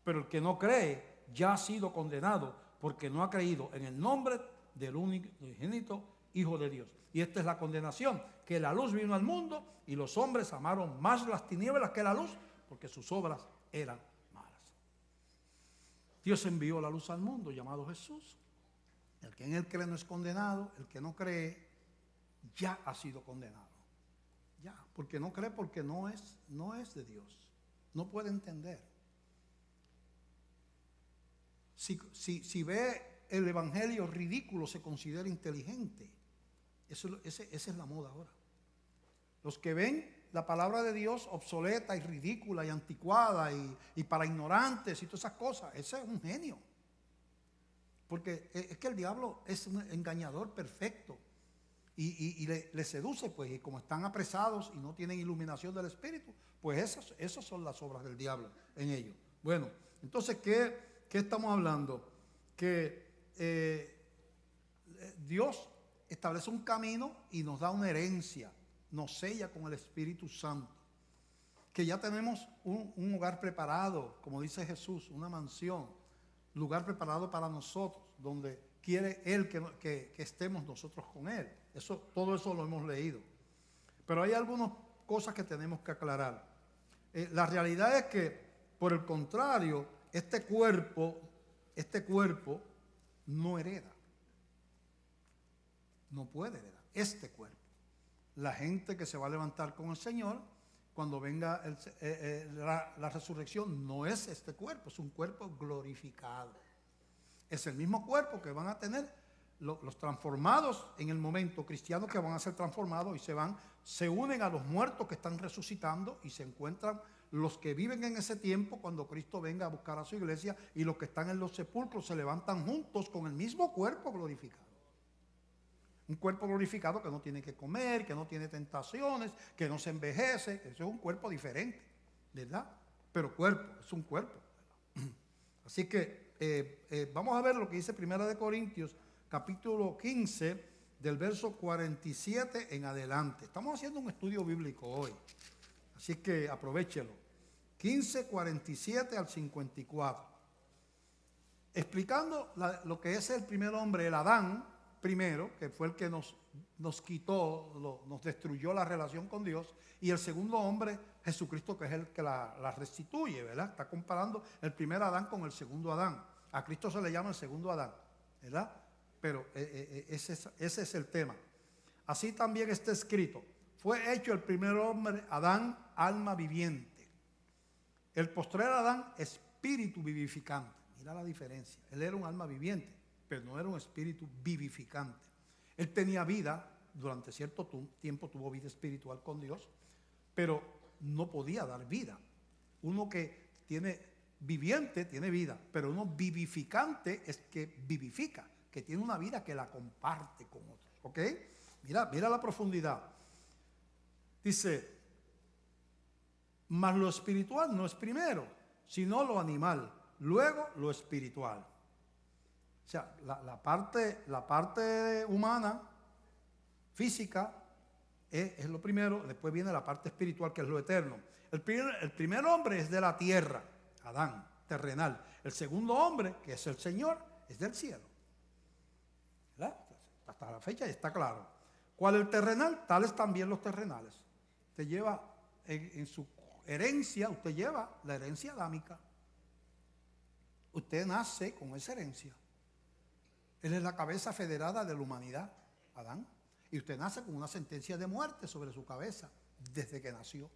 pero el que no cree ya ha sido condenado, porque no ha creído en el nombre del unigénito Hijo de Dios. Y esta es la condenación, que la luz vino al mundo y los hombres amaron más las tinieblas que la luz, porque sus obras eran malas. Dios envió la luz al mundo, llamado Jesús. El que en él cree no es condenado, el que no cree ya ha sido condenado. Ya, porque no cree, porque no es de Dios. No puede entender. Si ve el evangelio ridículo, se considera inteligente. Esa es la moda ahora. Los que ven la palabra de Dios obsoleta y ridícula y anticuada y para ignorantes y todas esas cosas, ese es un genio. Porque es que el diablo es un engañador perfecto y le seduce, pues, y como están apresados y no tienen iluminación del Espíritu, pues esas son las obras del diablo en ellos. Bueno, entonces, ¿qué estamos hablando? Que Dios establece un camino y nos da una herencia, nos sella con el Espíritu Santo, que ya tenemos un hogar preparado, como dice Jesús, una mansión, lugar preparado para nosotros, donde quiere Él que estemos nosotros con Él. Todo eso lo hemos leído. Pero hay algunas cosas que tenemos que aclarar. La realidad es que, por el contrario, este cuerpo no hereda. No puede heredar este cuerpo. La gente que se va a levantar con el Señor, cuando venga la resurrección, no es este cuerpo, es un cuerpo glorificado. Es el mismo cuerpo que van a tener los transformados en el momento, cristianos que van a ser transformados y se unen a los muertos que están resucitando y se encuentran los que viven en ese tiempo cuando Cristo venga a buscar a su iglesia, y los que están en los sepulcros se levantan juntos con el mismo cuerpo glorificado. Un cuerpo glorificado que no tiene que comer, que no tiene tentaciones, que no se envejece. Eso es un cuerpo diferente, ¿verdad? Pero es un cuerpo. Así que vamos a ver lo que dice 1 Corintios, capítulo 15, del verso 47 en adelante. Estamos haciendo un estudio bíblico hoy, así que aprovéchelo. 15, 47 al 54. Explicando lo que es el primer hombre, el Adán, primero, que fue el que nos quitó, nos destruyó la relación con Dios, y el segundo hombre, Jesucristo, que es el que la restituye, ¿verdad? Está comparando el primer Adán con el segundo Adán. A Cristo se le llama el segundo Adán, ¿verdad? Pero ese es el tema. Así también está escrito: fue hecho el primer hombre, Adán, alma viviente. El postrer Adán, espíritu vivificante. Mira la diferencia. Él era un alma viviente, pero no era un espíritu vivificante. Él tenía vida, durante cierto tiempo tuvo vida espiritual con Dios, pero no podía dar vida. Uno que tiene viviente tiene vida, pero uno vivificante es que vivifica, que tiene una vida que la comparte con otros. ¿Ok? Mira la profundidad. Dice: mas lo espiritual no es primero, sino lo animal, luego lo espiritual. O sea, la parte humana, física, es lo primero. Después viene la parte espiritual, que es lo eterno. El primer hombre es de la tierra, Adán, terrenal. El segundo hombre, que es el Señor, es del cielo. ¿Verdad? Hasta la fecha está claro. ¿Cuál es el terrenal? Tales también los terrenales. Usted lleva en su herencia, usted lleva la herencia adámica. Usted nace con esa herencia. Él es la cabeza federada de la humanidad, Adán. Y usted nace con una sentencia de muerte sobre su cabeza desde que nació.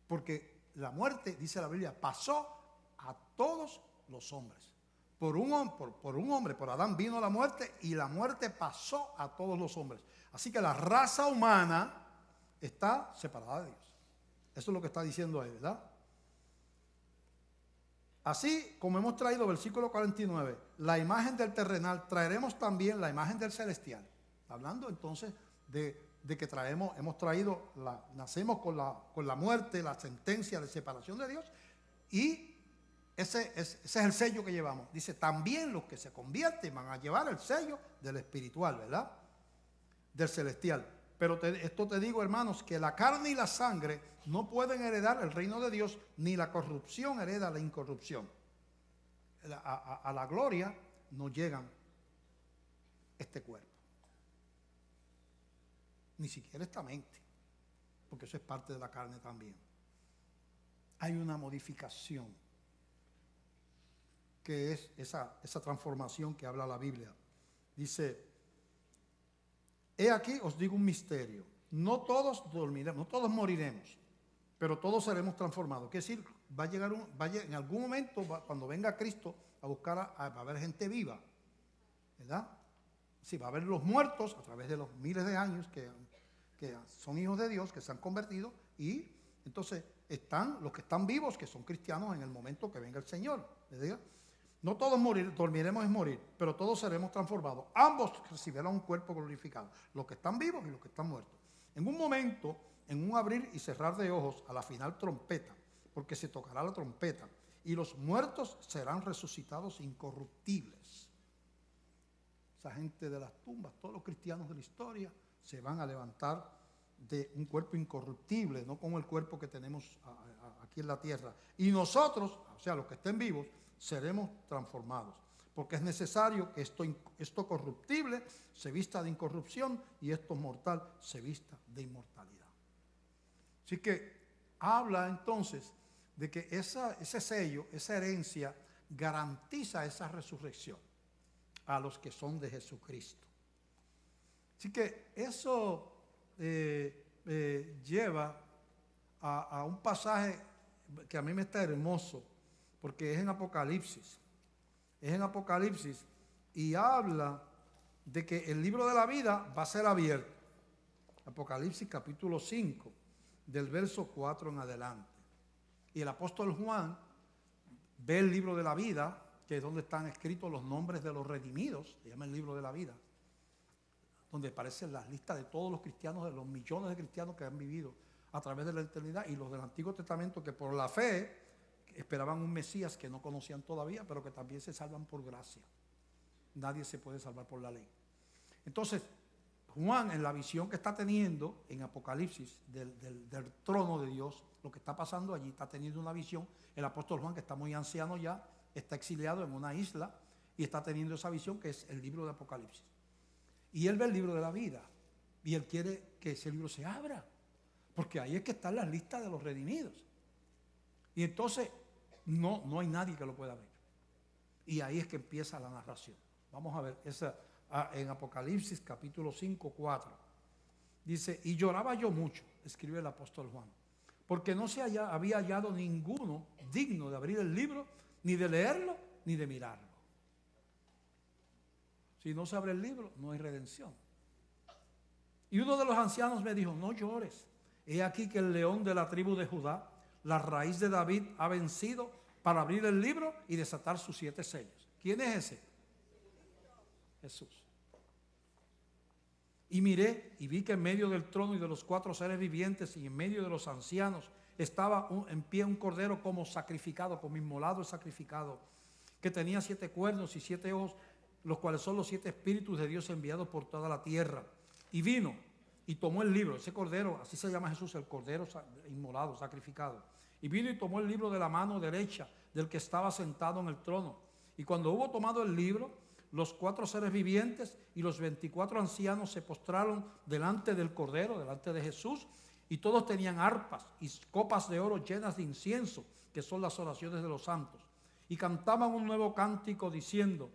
Porque la muerte, dice la Biblia, pasó a todos los hombres. Por un hombre, por Adán vino la muerte, y la muerte pasó a todos los hombres. Así que la raza humana está separada de Dios. Eso es lo que está diciendo ahí, ¿verdad? Así como hemos traído, versículo 49, la imagen del terrenal, traeremos también la imagen del celestial. Hablando entonces de que nacemos con la muerte, la sentencia de separación de Dios, y ese es el sello que llevamos. Dice: también los que se convierten van a llevar el sello del espiritual, ¿verdad? Del celestial. Pero esto te digo, hermanos, que la carne y la sangre no pueden heredar el reino de Dios, ni la corrupción hereda la incorrupción. A la gloria no llegan este cuerpo, ni siquiera esta mente, porque eso es parte de la carne también. Hay una modificación, que es esa transformación que habla la Biblia. Dice: he aquí os digo un misterio, no todos dormiremos, no todos moriremos, pero todos seremos transformados. Quiere decir, va a llegar en algún momento, cuando venga Cristo a buscar, va a haber gente viva, ¿verdad? Sí, va a haber los muertos a través de los miles de años que son hijos de Dios, que se han convertido, y entonces están los que están vivos, que son cristianos en el momento que venga el Señor. ¿Verdad? No todos dormiremos es morir, pero todos seremos transformados. Ambos recibirán un cuerpo glorificado, los que están vivos y los que están muertos. En un momento, en un abrir y cerrar de ojos, a la final trompeta, porque se tocará la trompeta, y los muertos serán resucitados incorruptibles. Esa gente de las tumbas, todos los cristianos de la historia, se van a levantar de un cuerpo incorruptible, no como el cuerpo que tenemos aquí en la tierra. Y nosotros, o sea, los que estén vivos, seremos transformados, porque es necesario que esto corruptible se vista de incorrupción y esto mortal se vista de inmortalidad. Así que habla entonces de que ese sello, esa herencia, garantiza esa resurrección a los que son de Jesucristo. Así que eso lleva a un pasaje que a mí me está hermoso, porque es en Apocalipsis. Es en Apocalipsis y habla de que el libro de la vida va a ser abierto. Apocalipsis capítulo 5, del verso 4 en adelante. Y el apóstol Juan ve el libro de la vida, que es donde están escritos los nombres de los redimidos, se llama el libro de la vida, donde aparecen las listas de todos los cristianos, de los millones de cristianos que han vivido a través de la eternidad, y los del Antiguo Testamento que por la fe esperaban un Mesías que no conocían todavía, pero que también se salvan por gracia. Nadie se puede salvar por la ley. Entonces, Juan, en la visión que está teniendo en Apocalipsis del trono de Dios, lo que está pasando allí, está teniendo una visión. El apóstol Juan, que está muy anciano ya, está exiliado en una isla y está teniendo esa visión que es el libro de Apocalipsis. Y él ve el libro de la vida y él quiere que ese libro se abra, porque ahí es que están las listas de los redimidos. Y entonces no hay nadie que lo pueda abrir. Y ahí es que empieza la narración. Vamos a ver, en Apocalipsis capítulo 5, 4. Dice, y lloraba yo mucho, escribe el apóstol Juan, porque no había hallado ninguno digno de abrir el libro, ni de leerlo, ni de mirarlo. Si no se abre el libro, no hay redención. Y uno de los ancianos me dijo, no llores, he aquí que el león de la tribu de Judá, la raíz de David, ha vencido para abrir el libro y desatar sus 7 sellos. ¿Quién es ese? Jesús. Y miré y vi que en medio del trono y de los 4 seres vivientes y en medio de los ancianos estaba en pie un cordero como sacrificado, como inmolado y sacrificado, que tenía 7 cuernos y 7 ojos, los cuales son los 7 espíritus de Dios enviados por toda la tierra. Y vino y tomó el libro, ese cordero, así se llama Jesús, el cordero inmolado, sacrificado. Y vino y tomó el libro de la mano derecha del que estaba sentado en el trono. Y cuando hubo tomado el libro, los 4 seres vivientes y los 24 ancianos se postraron delante del cordero, delante de Jesús, y todos tenían arpas y copas de oro llenas de incienso, que son las oraciones de los santos. Y cantaban un nuevo cántico diciendo,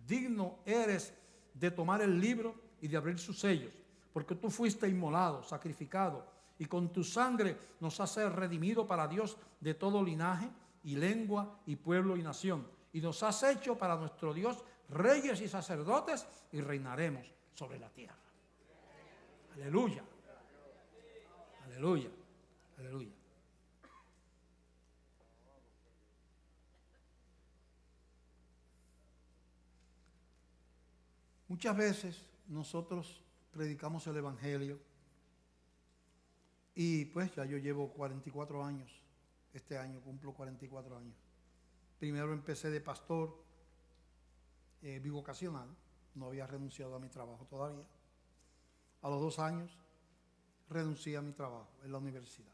digno eres de tomar el libro y de abrir sus sellos, porque tú fuiste inmolado, sacrificado, y con tu sangre nos has redimido para Dios de todo linaje y lengua y pueblo y nación. Y nos has hecho para nuestro Dios reyes y sacerdotes y reinaremos sobre la tierra. Aleluya. Aleluya. Aleluya. Muchas veces nosotros predicamos el Evangelio y pues ya yo llevo 44 años, este año cumplo 44 años. Primero empecé de pastor bivocacional, no había renunciado a mi trabajo todavía. A los 2 años renuncié a mi trabajo en la universidad.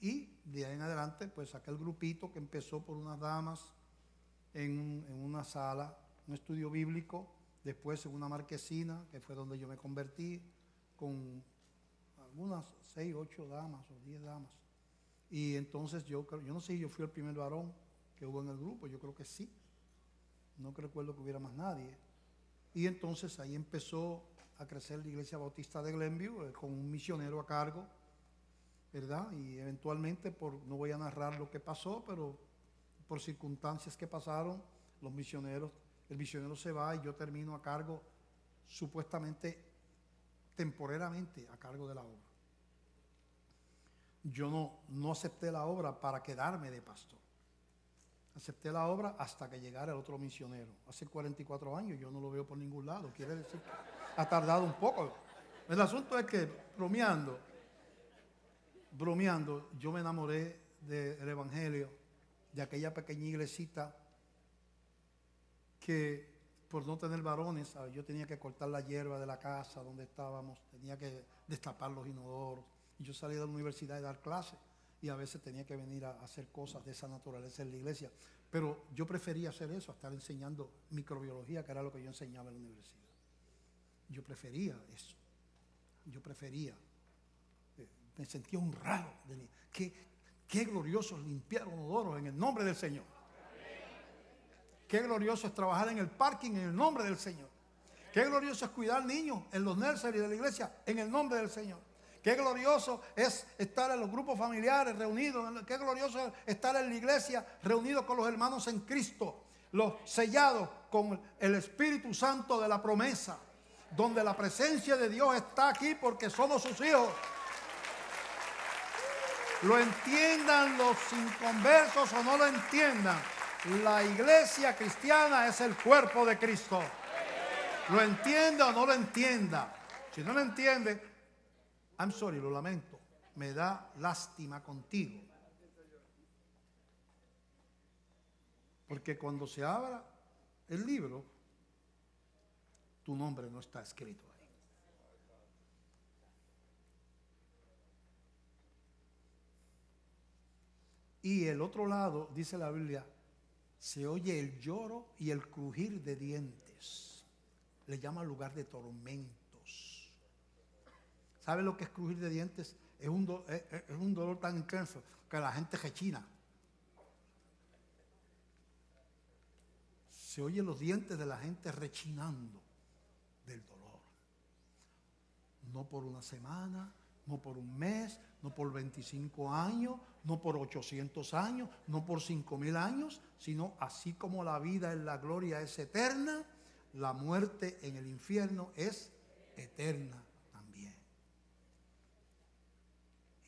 Y de ahí en adelante pues saqué el grupito que empezó por unas damas en una sala, un estudio bíblico, después en una marquesina, que fue donde yo me convertí, con algunas 6, 8 damas o 10 damas. Y entonces yo no sé si yo fui el primer varón que hubo en el grupo, yo creo que sí. No recuerdo que hubiera más nadie. Y entonces ahí empezó a crecer la Iglesia Bautista de Glenview, con un misionero a cargo. ¿verdad? Y eventualmente, no voy a narrar lo que pasó, pero por circunstancias que pasaron, el misionero se va y yo termino a cargo, supuestamente, temporariamente a cargo de la obra. Yo no acepté la obra para quedarme de pastor. Acepté la obra hasta que llegara el otro misionero. Hace 44 años yo no lo veo por ningún lado. Quiere decir que ha tardado un poco. El asunto es que, bromeando, yo me enamoré del Evangelio, de aquella pequeña iglesita que por no tener varones, yo tenía que cortar la hierba de la casa donde estábamos, tenía que destapar los inodoros. Y yo salí de la universidad de dar clases y a veces tenía que venir a hacer cosas de esa naturaleza en la iglesia. Pero yo prefería hacer eso, a estar enseñando microbiología, que era lo que yo enseñaba en la universidad. Yo prefería eso. Me sentía honrado. Qué glorioso es limpiar inodoros en el nombre del Señor. Qué glorioso es trabajar en el parking en el nombre del Señor. Qué glorioso es cuidar niños en los nurseries de la iglesia en el nombre del Señor. Qué glorioso es estar en los grupos familiares reunidos. Qué glorioso es estar en la iglesia reunidos con los hermanos en Cristo, los sellados con el Espíritu Santo de la promesa, donde la presencia de Dios está aquí porque somos sus hijos. Lo entiendan los inconversos o no lo entiendan, la iglesia cristiana es el cuerpo de Cristo. Lo entienda o no lo entienda. Si no lo entiende, I'm sorry, lo lamento. Me da lástima contigo. Porque cuando se abra el libro, tu nombre no está escrito ahí. Y el otro lado, dice la Biblia, se oye el lloro y el crujir de dientes. Le llama lugar de tormentos. ¿Sabe lo que es crujir de dientes? Es un dolor tan intenso que la gente rechina. Se oyen los dientes de la gente rechinando del dolor. No por una semana, no por un mes, no por 25 años, no por 800 años, no por 5000 años, sino así como la vida en la gloria es eterna, la muerte en el infierno es eterna también.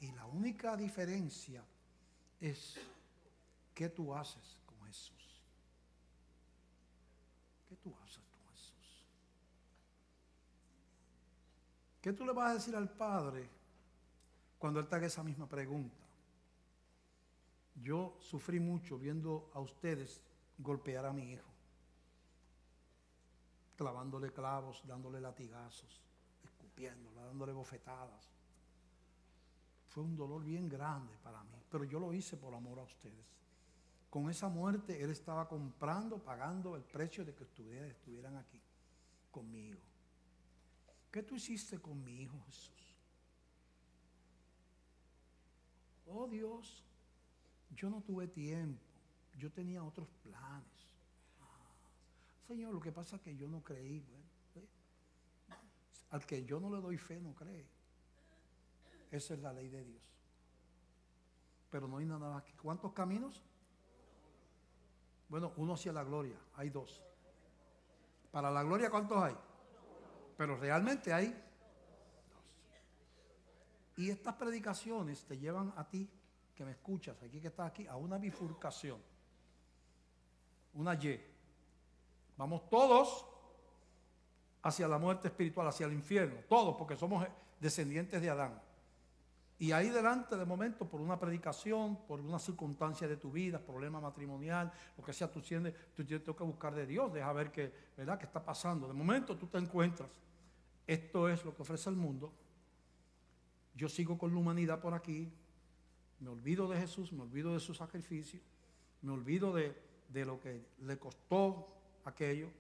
Y la única diferencia es qué tú haces con Jesús. ¿Qué tú haces con Jesús? ¿Qué tú le vas a decir al Padre cuando Él te haga esa misma pregunta? Yo sufrí mucho viendo a ustedes golpear a mi hijo, clavándole clavos, dándole latigazos, escupiéndola, dándole bofetadas. Fue un dolor bien grande para mí, pero yo lo hice por amor a ustedes. Con esa muerte Él estaba pagando el precio de que ustedes estuvieran aquí conmigo. ¿Qué tú hiciste con mi hijo Jesús? Oh Dios, yo no tuve tiempo, yo tenía otros planes. Señor, lo que pasa es que yo no creí. Bueno, al que yo no le doy fe no cree. Esa es la ley de Dios. Pero no hay nada más. ¿Cuántos caminos? Bueno, uno hacia la gloria, hay dos. Para la gloria, ¿cuántos hay? Pero realmente hay dos. Y estas predicaciones te llevan a ti, que me escuchas, aquí que estás aquí, a una bifurcación. Una Y. Vamos todos hacia la muerte espiritual, hacia el infierno. Todos, porque somos descendientes de Adán. Y ahí delante, de momento, por una predicación, por una circunstancia de tu vida, problema matrimonial, lo que sea, tú tienes que buscar de Dios, deja ver qué está pasando. De momento tú te encuentras, esto es lo que ofrece el mundo. Yo sigo con la humanidad por aquí, me olvido de Jesús, me olvido de su sacrificio, me olvido de lo que le costó aquello.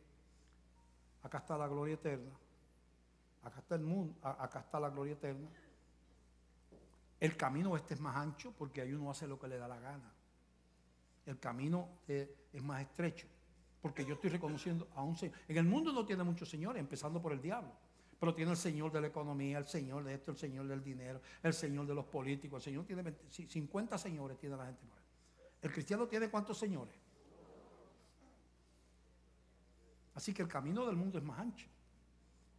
Acá está la gloria eterna, acá está el mundo, acá está la gloria eterna. El camino es más ancho porque ahí uno hace lo que le da la gana. El camino es más estrecho porque yo estoy reconociendo a un Señor. En el mundo no tiene muchos señores, empezando por el diablo. pero tiene el señor de la economía, el señor de esto, el señor del dinero, el señor de los políticos. El señor tiene 50 señores, tiene la gente por ahí. ¿El cristiano tiene cuántos señores? Así que el camino del mundo es más ancho.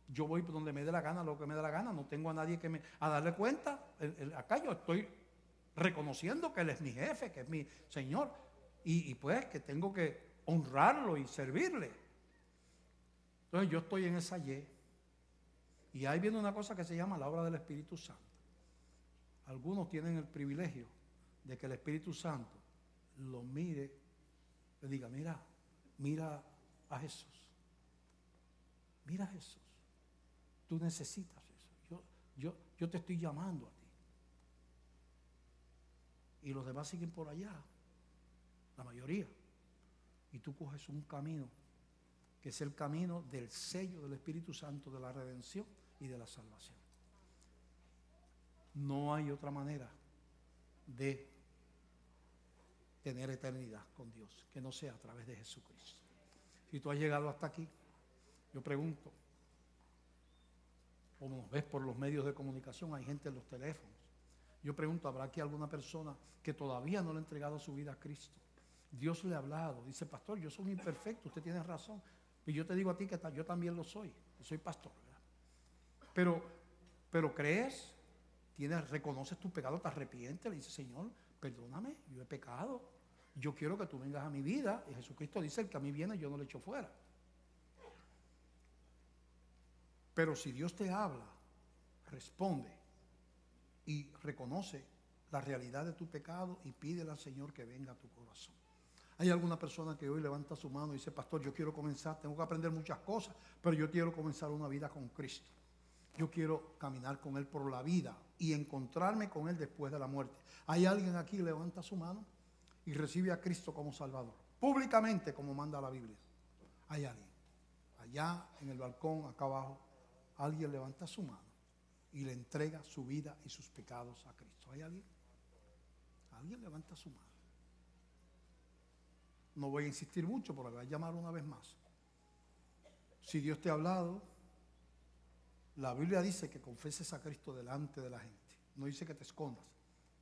Yo voy por donde me dé la gana, lo que me dé la gana. No tengo a nadie a darle cuenta. Acá yo estoy reconociendo que Él es mi jefe, que es mi Señor. Y pues que tengo que honrarlo y servirle. Entonces yo estoy en esa y ahí viene una cosa que se llama la obra del Espíritu Santo. Algunos tienen el privilegio de que el Espíritu Santo lo mire, le diga, mira a Jesús. Mira a Jesús. Tú necesitas eso. Yo te estoy llamando a ti. Y los demás siguen por allá, la mayoría. Y tú coges un camino que es el camino del sello del Espíritu Santo, de la redención y de la salvación. No hay otra manera de tener eternidad con Dios que no sea a través de Jesucristo. Si tú has llegado hasta aquí, yo pregunto, como nos ves por los medios de comunicación, hay gente en los teléfonos. Yo pregunto, ¿habrá aquí alguna persona que todavía no le ha entregado su vida a Cristo? Dios le ha hablado, dice, pastor, yo soy un imperfecto, usted tiene razón. Y yo te digo a ti que yo también lo soy, yo soy pastor, ¿verdad? Pero crees, reconoces tu pecado, te arrepientes, le dices, Señor, perdóname, yo he pecado, yo quiero que tú vengas a mi vida. Y Jesucristo dice, el que a mí viene, yo no le echo fuera. Pero si Dios te habla, responde y reconoce la realidad de tu pecado y pídele al Señor que venga a tu corazón. Hay alguna persona que hoy levanta su mano y dice, pastor, yo quiero comenzar, tengo que aprender muchas cosas, pero yo quiero comenzar una vida con Cristo. Yo quiero caminar con Él por la vida y encontrarme con Él después de la muerte. ¿Hay alguien aquí que levanta su mano y recibe a Cristo como Salvador? Públicamente, como manda la Biblia. Hay alguien. Allá en el balcón, acá abajo, alguien levanta su mano y le entrega su vida y sus pecados a Cristo. ¿Hay alguien? Alguien levanta su mano. No voy a insistir mucho, pero voy a llamar una vez más. Si Dios te ha hablado, la Biblia dice que confieses a Cristo delante de la gente. No dice que te escondas,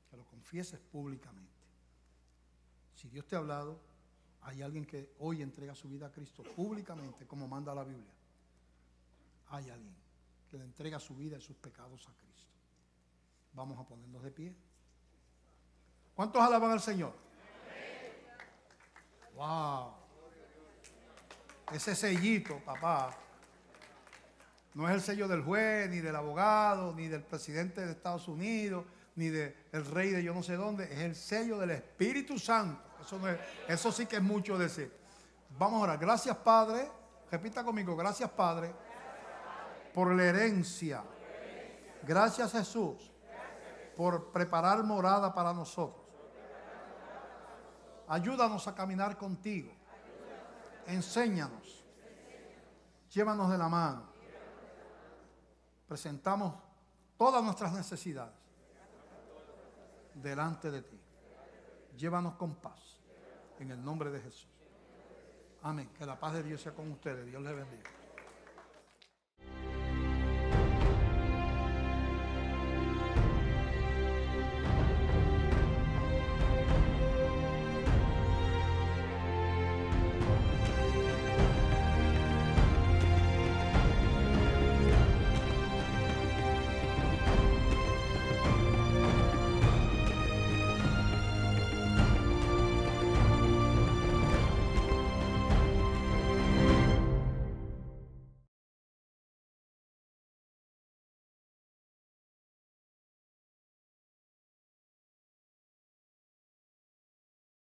que lo confieses públicamente. Si Dios te ha hablado, hay alguien que hoy entrega su vida a Cristo públicamente, como manda la Biblia. Hay alguien que le entrega su vida y sus pecados a Cristo. Vamos a ponernos de pie. ¿Cuántos alaban al Señor? Wow. Ese sellito, papá, no es el sello del juez, ni del abogado, ni del presidente de Estados Unidos, ni del rey de yo no sé dónde. Es el sello del Espíritu Santo. Eso sí que es mucho decir. Vamos a orar. Gracias, Padre. Repita conmigo. Gracias, Padre, por la herencia. Gracias, Jesús, por preparar morada para nosotros. Ayúdanos a caminar contigo. Enséñanos. Llévanos de la mano. Presentamos todas nuestras necesidades delante de ti. Llévanos con paz. En el nombre de Jesús. Amén. Que la paz de Dios sea con ustedes. Dios les bendiga.